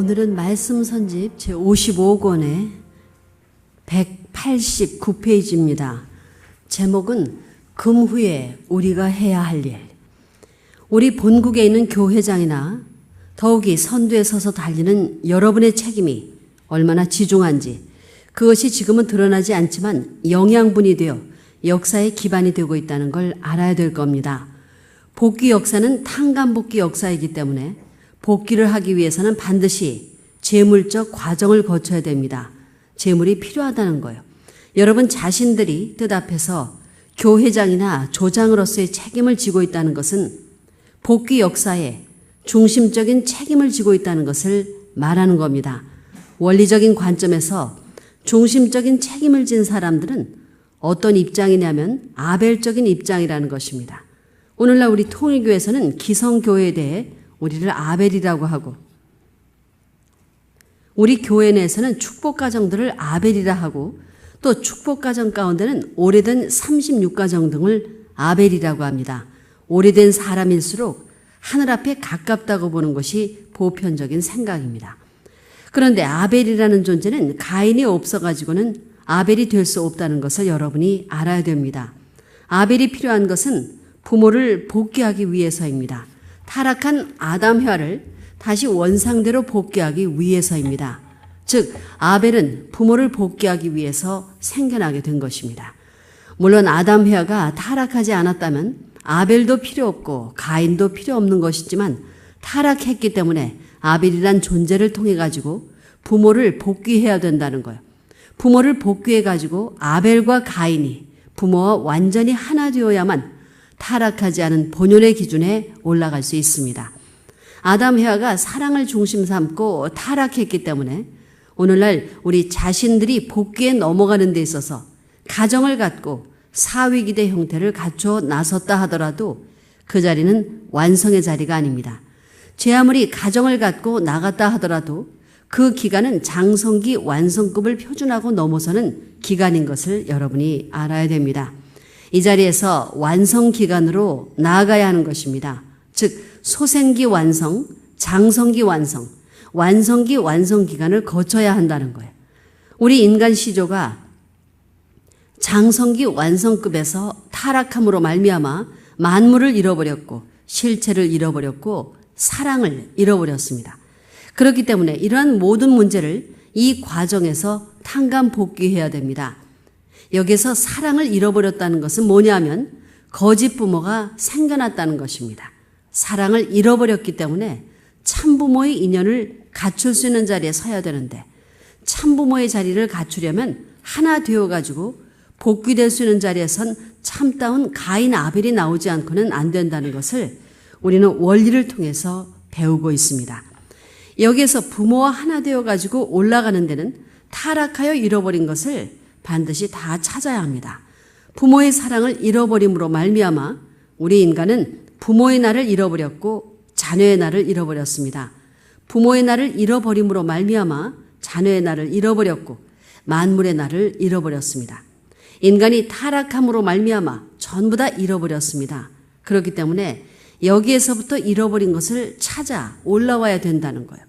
오늘은 말씀 선집 제55권의 189페이지입니다. 제목은 금 후에 우리가 해야 할 일. 우리 본국에 있는 교회장이나 더욱이 선두에 서서 달리는 여러분의 책임이 얼마나 지중한지, 그것이 지금은 드러나지 않지만 영양분이 되어 역사의 기반이 되고 있다는 걸 알아야 될 겁니다. 복귀 역사는 탕감복귀 역사이기 때문에 복귀를 하기 위해서는 반드시 재물적 과정을 거쳐야 됩니다. 재물이 필요하다는 거예요. 여러분 자신들이 뜻 앞에서 교회장이나 조장으로서의 책임을 지고 있다는 것은 복귀 역사에 중심적인 책임을 지고 있다는 것을 말하는 겁니다. 원리적인 관점에서 중심적인 책임을 진 사람들은 어떤 입장이냐면 아벨적인 입장이라는 것입니다. 오늘날 우리 통일교에서는 기성교회에 대해 우리를 아벨이라고 하고, 우리 교회 내에서는 축복가정들을 아벨이라 하고, 또 축복가정 가운데는 오래된 36가정 등을 아벨이라고 합니다. 오래된 사람일수록 하늘 앞에 가깝다고 보는 것이 보편적인 생각입니다. 그런데 아벨이라는 존재는 가인이 없어가지고는 아벨이 될 수 없다는 것을 여러분이 알아야 됩니다. 아벨이 필요한 것은 부모를 복귀하기 위해서입니다. 타락한 아담-혜와를 다시 원상대로 복귀하기 위해서입니다. 즉 아벨은 부모를 복귀하기 위해서 생겨나게 된 것입니다. 물론 아담-혜와가 타락하지 않았다면 아벨도 필요 없고 가인도 필요 없는 것이지만, 타락했기 때문에 아벨이란 존재를 통해 가지고 부모를 복귀해야 된다는 거예요. 부모를 복귀해 가지고 아벨과 가인이 부모와 완전히 하나 되어야만 타락하지 않은 본연의 기준에 올라갈 수 있습니다. 아담 혜와가 사랑을 중심 삼고 타락했기 때문에 오늘날 우리 자신들이 복귀에 넘어가는 데 있어서 가정을 갖고 사위기대 형태를 갖춰 나섰다 하더라도 그 자리는 완성의 자리가 아닙니다. 제 아무리 가정을 갖고 나갔다 하더라도 그 기간은 장성기 완성급을 표준하고 넘어서는 기간인 것을 여러분이 알아야 됩니다. 이 자리에서 완성 기간으로 나아가야 하는 것입니다. 즉 소생기 완성, 장성기 완성, 완성기 완성 기간을 거쳐야 한다는 거예요. 우리 인간 시조가 장성기 완성급에서 타락함으로 말미암아 만물을 잃어버렸고 실체를 잃어버렸고 사랑을 잃어버렸습니다. 그렇기 때문에 이러한 모든 문제를 이 과정에서 탕감 복귀해야 됩니다. 여기서 사랑을 잃어버렸다는 것은 뭐냐면 거짓 부모가 생겨났다는 것입니다. 사랑을 잃어버렸기 때문에 참부모의 인연을 갖출 수 있는 자리에 서야 되는데, 참부모의 자리를 갖추려면 하나 되어가지고 복귀될 수 있는 자리에선 참다운 가인 아벨이 나오지 않고는 안 된다는 것을 우리는 원리를 통해서 배우고 있습니다. 여기에서 부모와 하나 되어가지고 올라가는 데는 타락하여 잃어버린 것을 반드시 다 찾아야 합니다. 부모의 사랑을 잃어버림으로 말미암아 우리 인간은 부모의 날을 잃어버렸고 자녀의 날을 잃어버렸습니다. 부모의 날을 잃어버림으로 말미암아 자녀의 날을 잃어버렸고 만물의 날을 잃어버렸습니다. 인간이 타락함으로 말미암아 전부 다 잃어버렸습니다. 그렇기 때문에 여기에서부터 잃어버린 것을 찾아 올라와야 된다는 거예요.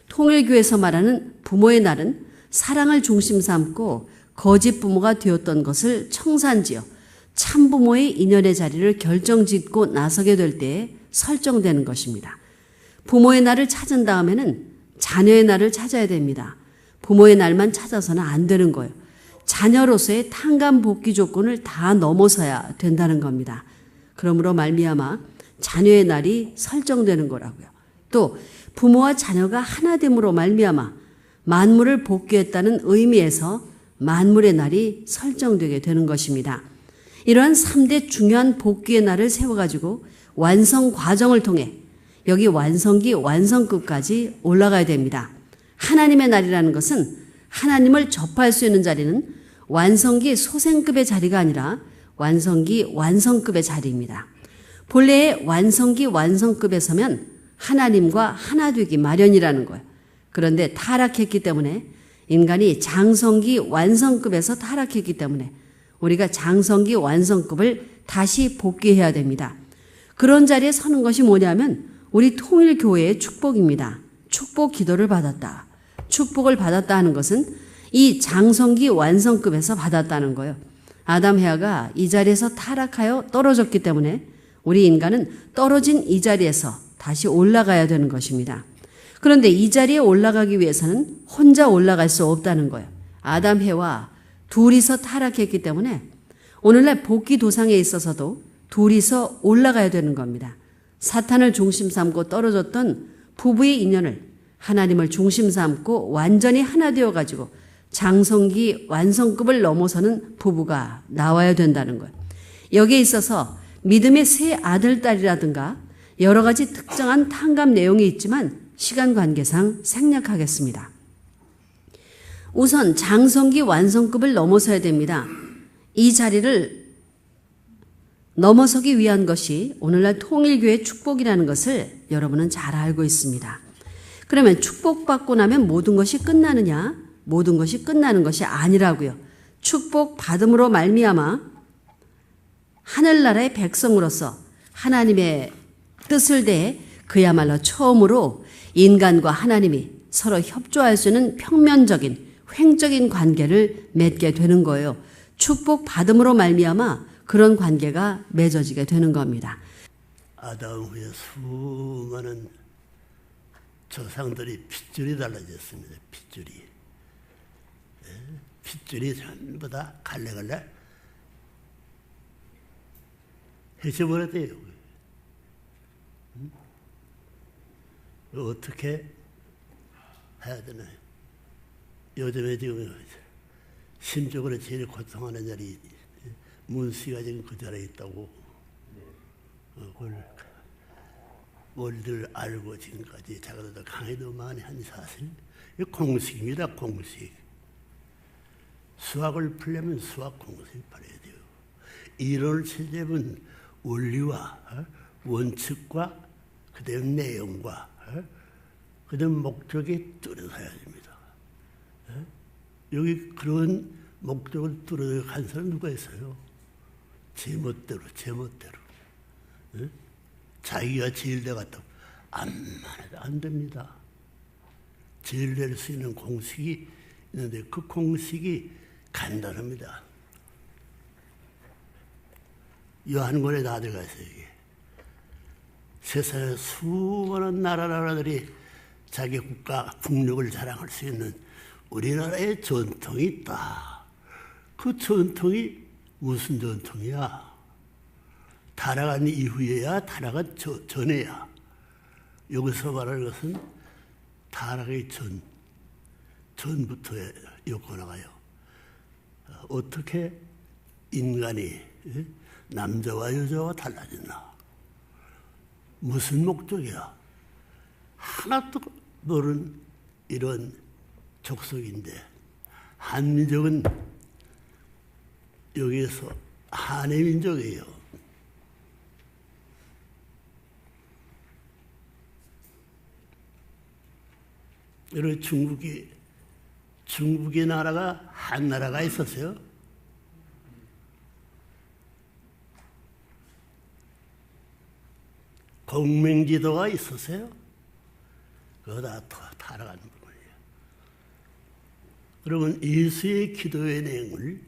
통일교에서 말하는 부모의 날은 사랑을 중심 삼고 거짓 부모가 되었던 것을 청산지어 참부모의 인연의 자리를 결정짓고 나서게 될 때에 설정되는 것입니다. 부모의 날을 찾은 다음에는 자녀의 날을 찾아야 됩니다. 부모의 날만 찾아서는 안 되는 거예요. 자녀로서의 탕감 복귀 조건을 다 넘어서야 된다는 겁니다. 그러므로 말미암아 자녀의 날이 설정되는 거라고요. 또 부모와 자녀가 하나됨으로 말미암아 만물을 복귀했다는 의미에서 만물의 날이 설정되게 되는 것입니다. 이러한 3대 중요한 복귀의 날을 세워가지고 완성 과정을 통해 여기 완성기 완성급까지 올라가야 됩니다. 하나님의 날이라는 것은 하나님을 접할 수 있는 자리는 완성기 소생급의 자리가 아니라 완성기 완성급의 자리입니다. 본래의 완성기 완성급에 서면 하나님과 하나 되기 마련이라는 거예요. 그런데 타락했기 때문에 인간이 장성기 완성급에서 타락했기 때문에 우리가 장성기 완성급을 다시 복귀해야 됩니다. 그런 자리에 서는 것이 뭐냐면 우리 통일교회의 축복입니다. 축복 기도를 받았다. 축복을 받았다 하는 것은 이 장성기 완성급에서 받았다는 거예요. 아담 해아가 이 자리에서 타락하여 떨어졌기 때문에 우리 인간은 떨어진 이 자리에서 다시 올라가야 되는 것입니다. 그런데 이 자리에 올라가기 위해서는 혼자 올라갈 수 없다는 거예요. 아담 해와 둘이서 타락했기 때문에 오늘날 복귀 도상에 있어서도 둘이서 올라가야 되는 겁니다. 사탄을 중심 삼고 떨어졌던 부부의 인연을 하나님을 중심 삼고 완전히 하나 되어 가지고 장성기 완성급을 넘어서는 부부가 나와야 된다는 거예요. 여기에 있어서 믿음의 새 아들, 딸이라든가 여러 가지 특정한 탕감 내용이 있지만 시간 관계상 생략하겠습니다. 우선 장성기 완성급을 넘어서야 됩니다. 이 자리를 넘어서기 위한 것이 오늘날 통일교의 축복이라는 것을 여러분은 잘 알고 있습니다. 그러면 축복받고 나면 모든 것이 끝나느냐? 모든 것이 끝나는 것이 아니라고요. 축복 받음으로 말미암아 하늘나라의 백성으로서 하나님의 뜻을 대해 그야말로 처음으로 인간과 하나님이 서로 협조할 수 있는 평면적인 횡적인 관계를 맺게 되는 거예요. 축복 받음으로 말미암아 그런 관계가 맺어지게 되는 겁니다. 아담 후에 수많은 조상들이 핏줄이 달라졌습니다. 핏줄이 전부 다 갈래갈래 해쳐버렸대요. 어떻게 해야 되나요? 요즘에 지금 심적으로 제일 고통하는 자리 문씨가 지금 그 자리에 있다고 그걸 뭘들 알고 지금까지 자기들도 강의도 많이 한 사실 공식입니다. 공식. 수학을 풀려면 수학 공식을 풀어야 돼요. 이론을 찾으면 원리와 원칙과 그다음 내용과 그다음 목적이 뚜렷해야 됩니다. 여기 그런 목적을 뚜렷하게 한 사람 누가 있어요? 제멋대로. 자기가 제일 되겠다고 암만 해도 안 됩니다. 제일 될 수 있는 공식이 있는데 그 공식이 간단합니다. 요한권에 다 들어가 있어요. 이게. 세상에 수많은 나라들이 자기 국가 국력을 자랑할 수 있는 우리나라의 전통이 있다. 그 전통이 무슨 전통이야? 타락한 이후에야 타락한 전에야. 여기서 말하는 것은 타락의 전부터 엮어나가요. 어떻게 인간이 남자와 여자와 달라졌나? 무슨 목적이야? 하나도 모르는 이런 족속인데 한민족은 여기에서 한의 민족이에요. 여러분 중국의 나라가 한 나라가 있었어요. 공명지도가 있었어요. 그거 다 타락하는 부분이에요. 그러면 예수의 기도의 내용을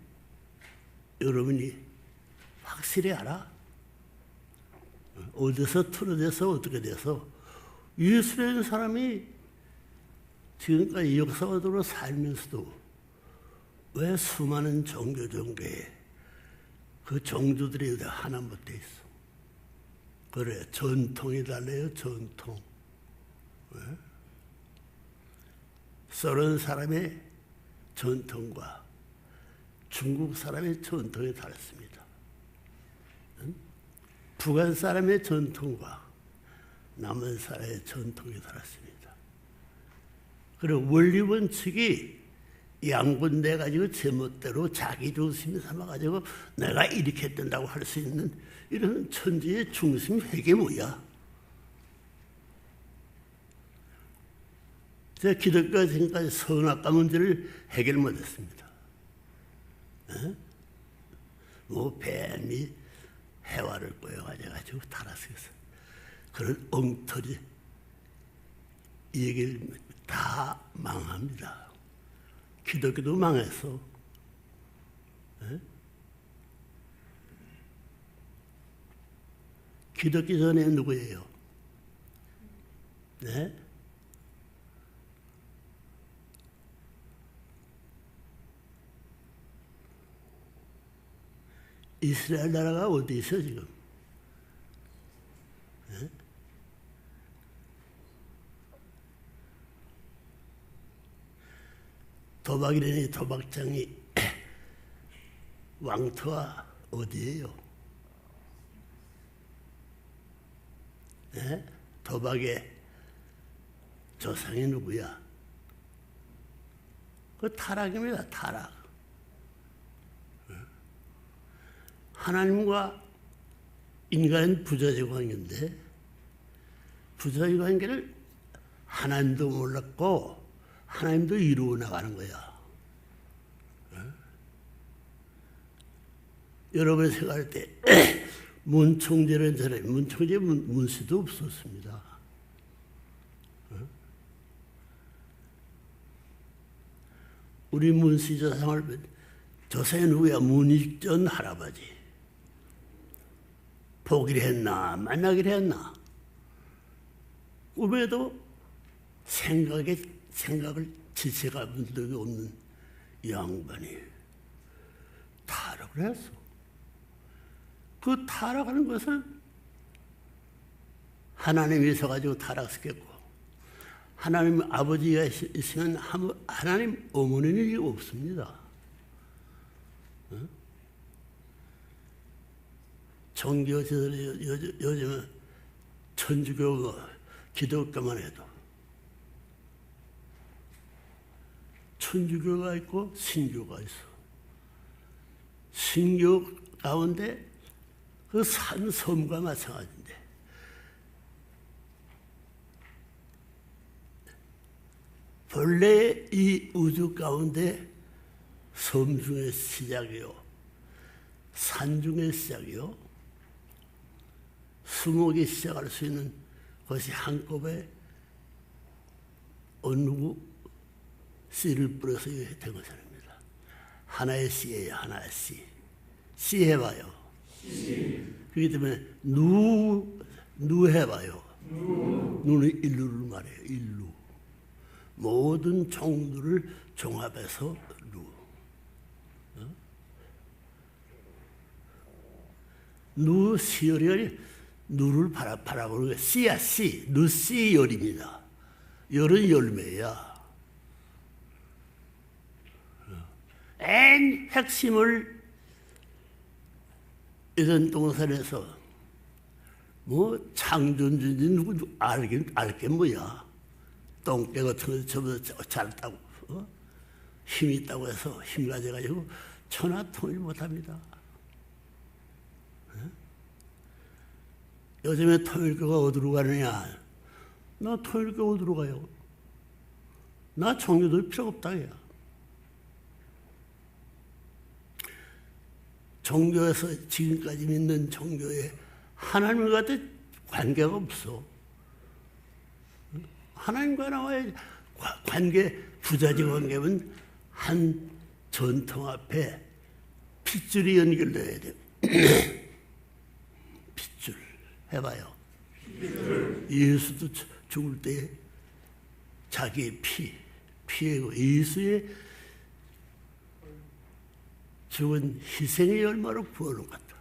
여러분이 확실히 알아? 어디서 틀어져서 어떻게 돼서 예수라는 사람이 지금까지 역사적으로 살면서도 왜 수많은 종교에 그 종주들이 하나 못 돼 있어? 그래, 전통이 달라요, 전통. 왜? 소련 사람의 전통과 중국 사람의 전통이 다릅니다. 북한 사람의 전통과 남한 사람의 전통이 다릅니다. 그리고 원리 원칙이 양분돼가지고 제멋대로 자기 중심이 삼아가지고 내가 이렇게 된다고 할 수 있는 이런 천지의 중심 핵이 뭐야? 제가 기독교가 지금까지 선악과 문제를 해결 못했습니다. 뭐 뱀이 해화를 꼬여가지고 타락해서 그런 엉터리 이 얘기를 다 망합니다. 기독교도 망했어. 에? 기독교 전에 누구예요? 네? 이스라엘 나라가 어디 있어 지금? 네? 도박이라니 도박장이 왕터가 어디예요? 네? 도박의 조상이 누구야? 그 타락입니다. 타락. 하나님과 인간은 부자적 관계인데 부자적 관계를 하나님도 몰랐고 하나님도 이루어 나가는 거야. 여러분 생각할 때 문총재라는 사람이 문총재 문씨도 없었습니다. 우리 문씨 조상을 조상이 누구야? 문익전 할아버지. 보기를 했나 만나기를 했나 꿈에도 생각을 지체가 본 적이 없는 이 양반이 타락을 했어. 그 타락하는 것을 하나님이 있어가지고 타락시켰고 하나님 아버지가 있으면 하나님 어머니는 일이 없습니다. 종교 시절에 요즘은 천주교 기독교만 해도 천주교가 있고 신교가 있어. 신교 가운데 그 산 섬과 마찬가지인데 본래 이 우주 가운데 섬 중의 시작이요 산 중의 시작이요 수목이 시작할 수 있는 것이 한꺼번에 어느 씨를 뿌려서 된 것입니다. 하나의 씨예요. 하나의 씨. 씨 해봐요. 그렇기 때문에 누 해봐요. 누는 인류를 말해요. 인류. 모든 종들을 종합해서 누. 누 시열이 누를 바라보는 게 씨야 씨. 누씨 열입니다. 열은 열매야. 엔 핵심을 이런 동산에서 뭐 창조주인지 누구 알게 뭐야. 똥개 같은 거 저보다 잘다고 힘이 있다고 해서 힘 가져가지고 천하통일 못합니다. 요즘에 통일교가 어디로 가느냐? 나 통일교 어디로 가요? 나 종교도 필요 없다. 야. 종교에서 지금까지 믿는 종교에 하나님과 관계가 없어. 하나님과 나와의 관계, 부자적 관계는 한 전통 앞에 핏줄이 연결돼야 돼. 핏줄 해봐요. 예수도 죽을 때 자기의 피해고 예수의 죽은 희생의 열마로 구원을 갔다.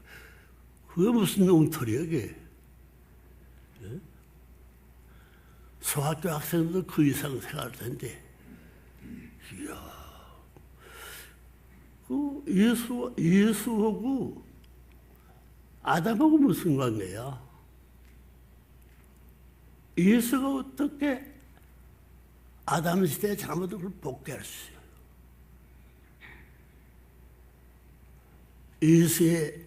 그게 무슨 엉터리야, 그게. 소학교 학생들도 그 이상 생각할 텐데, 이야, 그 예수하고 아담하고 무슨 관계야? 예수가 어떻게 아담 시대의 잘못을 복귀할 수 있어요? 예수의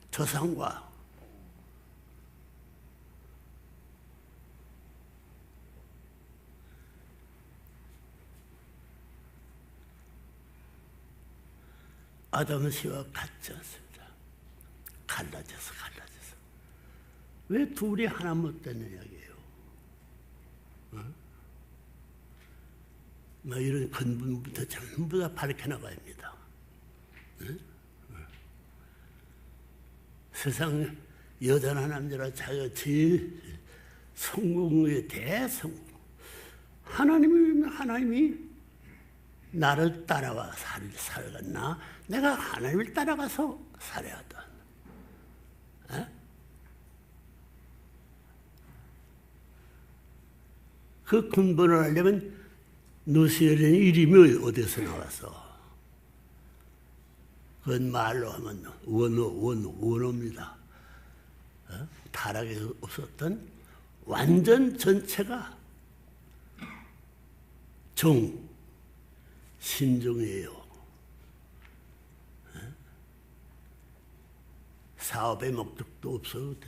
조상과 아담 씨와 같지 않습니다. 갈라져서. 왜 둘이 하나 못 되는 이야기예요? 어? 뭐 이런 근본부터 전부 다 밝혀나가야 합니다. 세상 여자나 남자나 자기가 제일 성공의 대성공. 하나님이 나를 따라와 살겠나? 내가 하나님을 따라가서 살아야 하던. 그 근본을 알려면 누시엘의 이름이 어디서 나와서? 그건 말로 하면 원어입니다. 타락에 없었던 완전 전체가 신종이에요. 사업의 목적도 없었거든.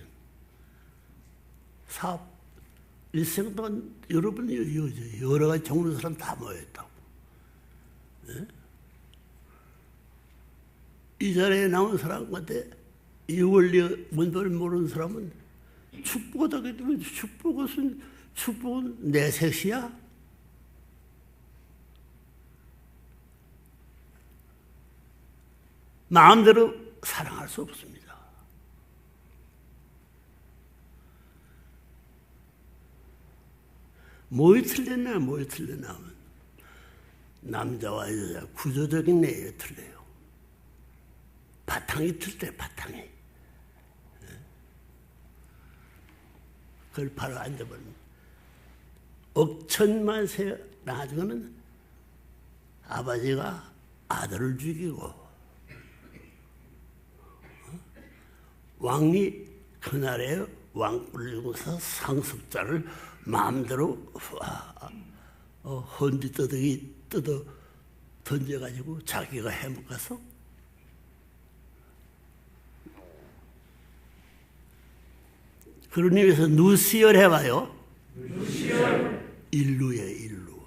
사업, 일생 동안 여러분이 여러 가지 종류 사람 다 모였다고. 이 자리에 나온 사람 같아 이 원리 원도를 모르는 사람은 축복을 하게 되면 축복은 내 셋이야? 마음대로 사랑할 수 없습니다. 뭐에 틀렸나 하면 남자와 여자 구조적인 내용이 틀려요. 바탕이 틀려요. 바탕이. 그걸 바로 앉아버리면 억천만세 나중에는 아버지가 아들을 죽이고 왕이 그날에 왕뿔을 주고서 상속자를 마음대로 헌디떠덕이 뜯어 던져가지고 자기가 해먹어서 그런 의미에서 누시열 해봐요. 일루예요. 일루.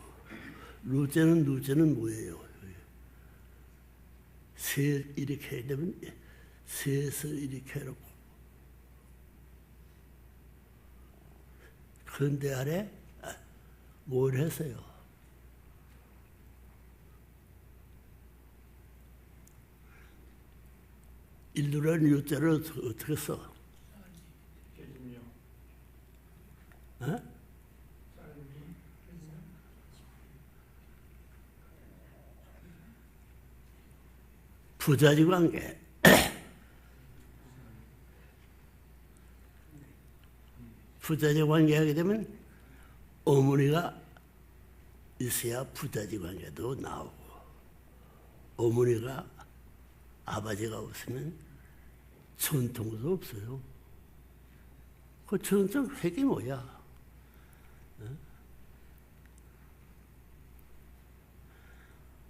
누제는 뭐예요? 세 이렇게 해야 되면 세서 이렇게 해놓고 그런데 아래 뭘 했어요? 일루라는 요자를 어떻게 써? 부자지 관계. 부자지 관계하게 되면 어머니가 있어야 부자지 관계도 나오고 어머니가 아버지가 없으면 전통도 없어요. 그 전통 획이 뭐야?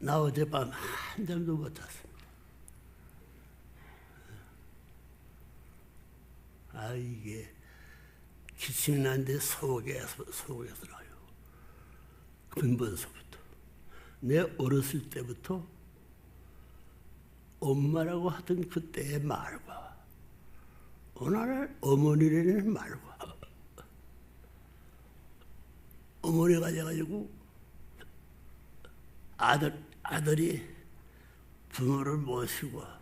나 어젯밤 한잠도 못 잤어. 이게 기침이 나는데 속에서 나요. 근본서부터. 내 어렸을 때부터 엄마라고 하던 그때의 말과 오늘날 어머니라는 말과 어머니가 가져가지고 아들이 부모를 모시고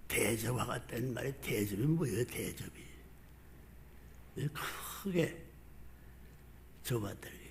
대접하겠다는 말이 대접이 뭐예요? 대접이 크게 좁았다는 게